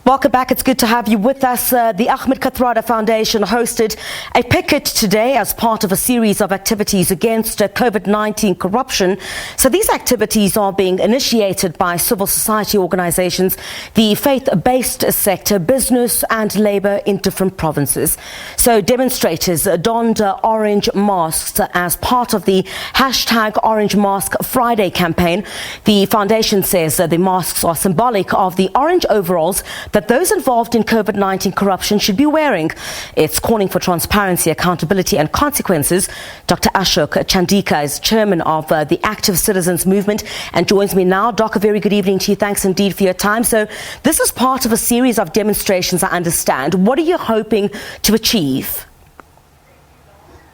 Welcome back. It's good to have you with us. The Ahmed Kathrada Foundation hosted a picket today as part of a series of activities against COVID-19 corruption. So these activities are being initiated by civil society organizations, the faith-based sector, business and labor in different provinces. So demonstrators donned orange masks as part of the #Orange Mask Friday campaign. The foundation says that the masks are symbolic of the orange overalls that those involved in COVID-19 corruption should be wearing. It's calling for transparency, accountability and consequences. Dr. Ashok Chandika is chairman of the Active Citizens Movement and joins me now. Doc, a very good evening to you. Thanks indeed for your time. So this is part of a series of demonstrations, I understand. What are you hoping to achieve?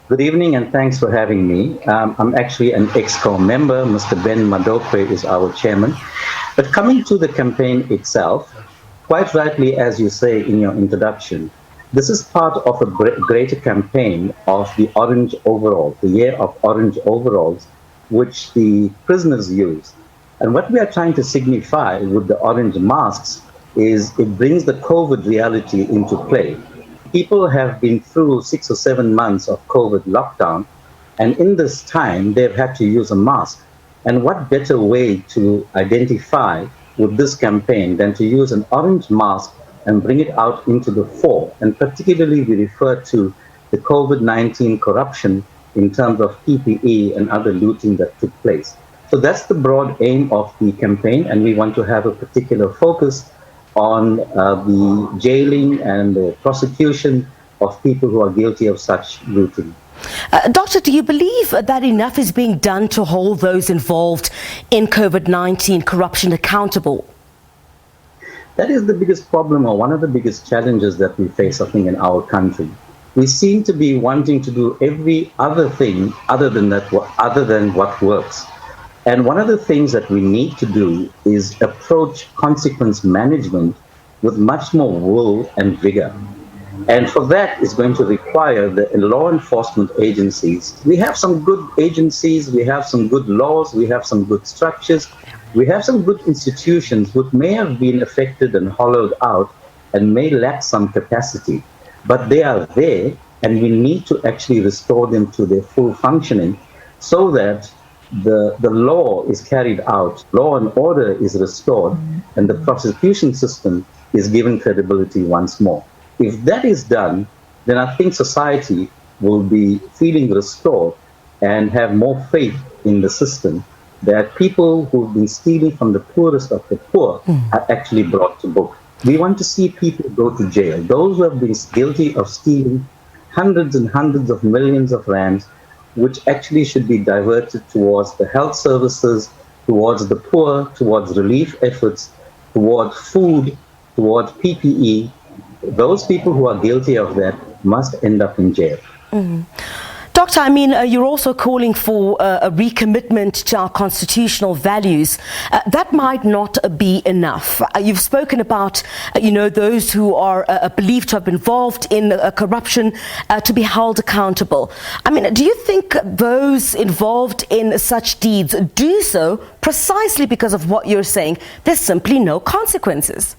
Good evening and thanks for having me. I'm actually an EXCO member. Mr. Ben Madokwe is our chairman. But coming to the campaign itself, quite rightly, as you say in your introduction, this is part of a greater campaign of the orange overall, the year of orange overalls, which the prisoners use. And what we are trying to signify with the orange masks is it brings the COVID reality into play. People have been through 6 or 7 months of COVID lockdown, and in this time, they've had to use a mask. And what better way to identify with this campaign than to use an orange mask and bring it out into the fore. And particularly we refer to the COVID-19 corruption in terms of PPE and other looting that took place. So that's the broad aim of the campaign, and we want to have a particular focus on the jailing and the prosecution of people who are guilty of such looting. Doctor, do you believe that enough is being done to hold those involved in COVID-19 corruption accountable? That is the biggest problem, or one of the biggest challenges that we face, I think, in our country. We seem to be wanting to do every other thing other than what works. And one of the things that we need to do is approach consequence management with much more will and vigor. And for that is going to require the law enforcement agencies. We have some good agencies, we have some good laws, we have some good structures, we have some good institutions which may have been affected and hollowed out and may lack some capacity. But they are there, and we need to actually restore them to their full functioning so that the law is carried out, law and order is restored, and the prosecution system is given credibility once more. If that is done, then I think society will be feeling restored and have more faith in the system that people who've been stealing from the poorest of the poor are actually brought to book. We want to see people go to jail. Those who have been guilty of stealing hundreds and hundreds of millions of rands, which actually should be diverted towards the health services, towards the poor, towards relief efforts, towards food, towards PPE. Those people who are guilty of that must end up in jail. Doctor, I mean, you're also calling for a recommitment to our constitutional values. That might not be enough. You've spoken about, those who are believed to have been involved in corruption to be held accountable. I mean, do you think those involved in such deeds do so precisely because of what you're saying? There's simply no consequences.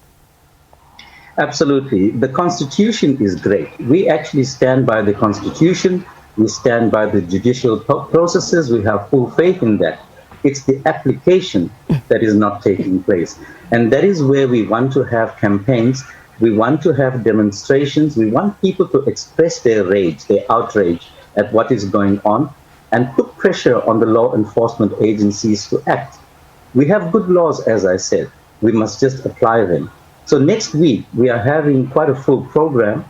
Absolutely. The Constitution is great. We actually stand by the Constitution. We stand by the judicial processes. We have full faith in that. It's the application that is not taking place. And that is where we want to have campaigns. We want to have demonstrations. We want people to express their rage, their outrage at what is going on, and put pressure on the law enforcement agencies to act. We have good laws, as I said. We must just apply them. So next week, we are having quite a full program.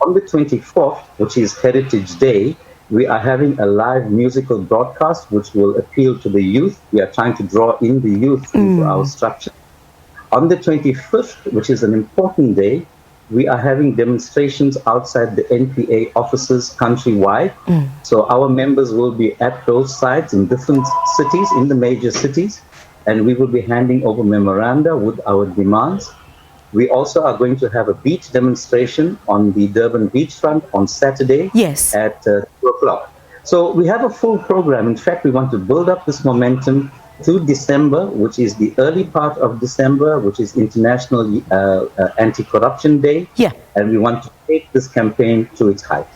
On the 24th, which is Heritage Day, we are having a live musical broadcast which will appeal to the youth. We are trying to draw in the youth into our structure. On the 25th, which is an important day, we are having demonstrations outside the NPA offices countrywide. So our members will be at those sites in different cities, in the major cities, and we will be handing over memoranda with our demands. We also are going to have a beach demonstration on the Durban beachfront on Saturday at 2 o'clock. So we have a full program. In fact, we want to build up this momentum to December, which is the early part of December, which is International Anti-Corruption Day. Yeah. And we want to take this campaign to its height.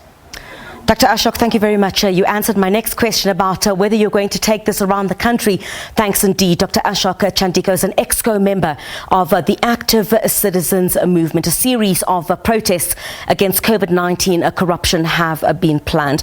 Dr. Ashok, thank you very much. You answered my next question about whether you're going to take this around the country. Thanks indeed. Dr. Ashok Chandika is an EXCO member of the Active Citizens Movement. A series of protests against COVID-19 corruption have been planned.